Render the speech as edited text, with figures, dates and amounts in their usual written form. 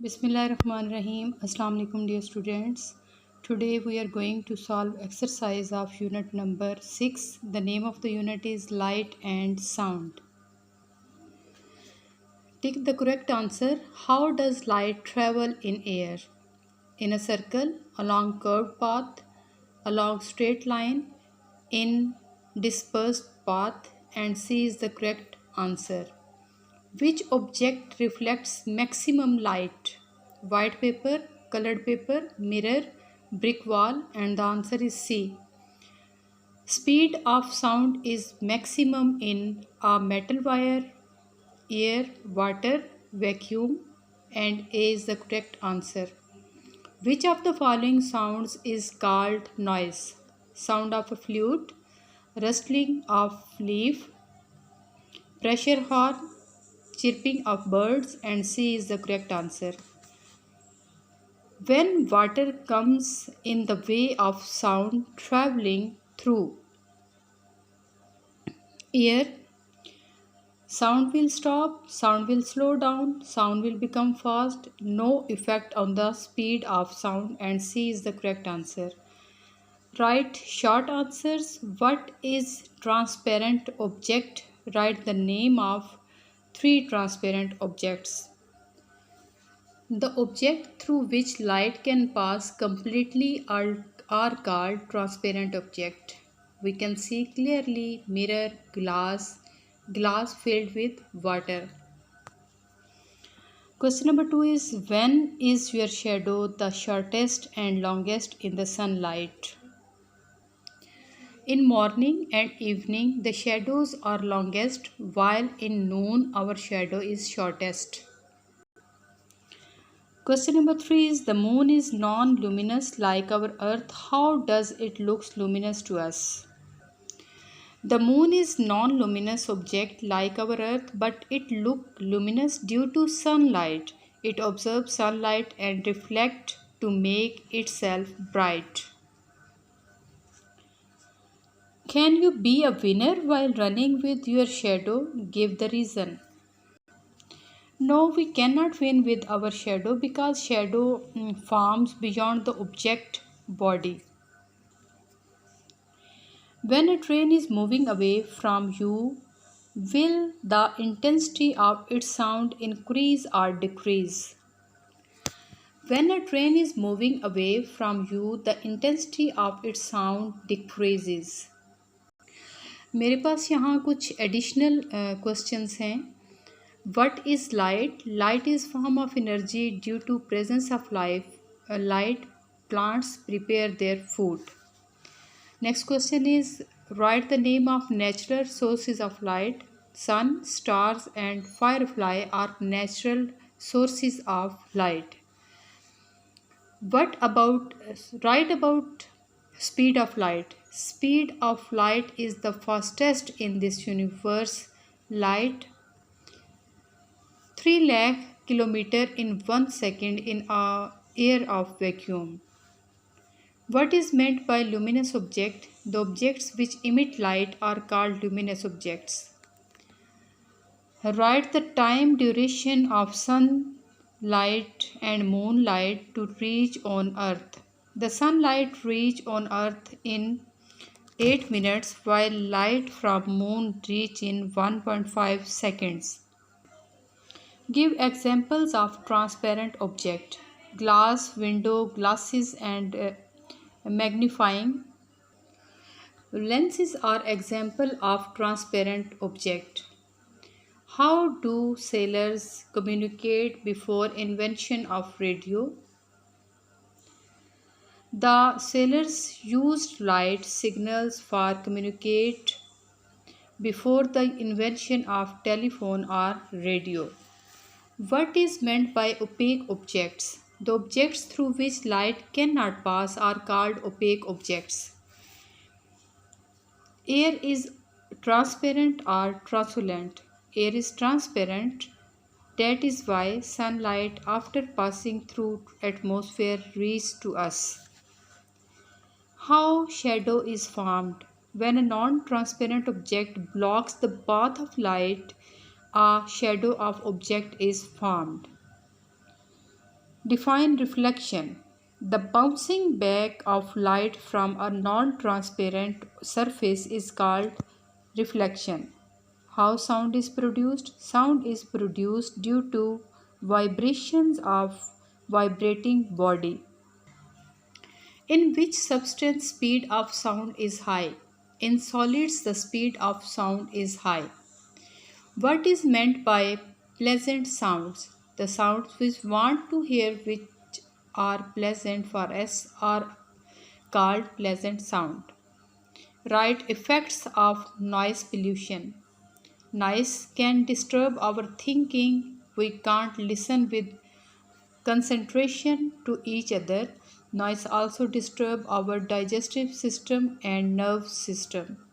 Bismillahirrahmanirrahim. Assalamu alaikum dear students. Today we are going to solve exercise of unit number 6. The name of the unit is light and sound. Take the correct answer. How does light travel in air? In a circle, along curved path, along straight line, in dispersed path, and C is the correct answer. Which object reflects maximum light? White paper, colored paper, mirror, brick wall, and the answer is C. Speed of sound is maximum in a metal wire, air, water, vacuum, and A is the correct answer. Which of the following sounds is called noise? Sound of a flute, rustling of leaf, pressure horn, chirping of birds, and C is the correct answer. When water comes in the way of sound traveling through air, sound will stop, sound will slow down, sound will become fast, no effect on the speed of sound, and C is the correct answer. Write short answers. What is transparent object? Write the name of three transparent objects. The object through which light can pass completely are called transparent object. We can see clearly mirror, glass filled with water. Question number 2 is when is your shadow the shortest and longest in the sunlight? In morning and evening the shadows are longest, while in noon our shadow is shortest. Question number 3 is the moon is non-luminous like our earth. How does it look luminous to us? The moon is non-luminous object like our earth, but it look luminous due to sunlight. It absorbs sunlight and reflect to make itself bright. Can you be a winner while running with your shadow? Give the reason. No, we cannot win with our shadow because shadow forms beyond the object body. When a train is moving away from you, will the intensity of its sound increase or decrease? When a train is moving away from you, the intensity of its sound decreases. मेरे पास यहाँ कुछ additional questions हैं. What is light? Light is form of energy due to presence of life. Light plants prepare their food. Next question is write the name of natural sources of light. Sun, stars, and firefly are natural sources of light. Write about speed of light. Speed of light is the fastest in this universe. Light 3 lakh kilometer in 1 second in a air of vacuum. What is meant by luminous object? The objects which emit light are called luminous objects. Write the time duration of sunlight and moonlight to reach on earth. The sunlight reach on earth in 8 minutes while light from moon reach in 1.5 seconds. Give examples of transparent object. Glass, window, glasses, and magnifying lenses are example of transparent object. How do sailors communicate before invention of radio? The sailors used light signals for communicate before the invention of telephone or radio. What is meant by opaque objects? The objects through which light cannot pass are called opaque objects. Air is transparent or translucent. Air is transparent. That is why sunlight after passing through atmosphere reaches to us. How shadow is formed? When a non-transparent object blocks the path of light, a shadow of object is formed. Define reflection. The bouncing back of light from a non transparent surface is called reflection. How sound is produced? Sound is produced due to vibrations of vibrating body. In which substance speed of sound is high? In solids the speed of sound is high. What is meant by pleasant sounds? The sounds we want to hear which are pleasant for us are called pleasant sound. Right effects of noise pollution. Noise can disturb our thinking. We can't listen with concentration to each other. Noise also disturb our digestive system and nerve system.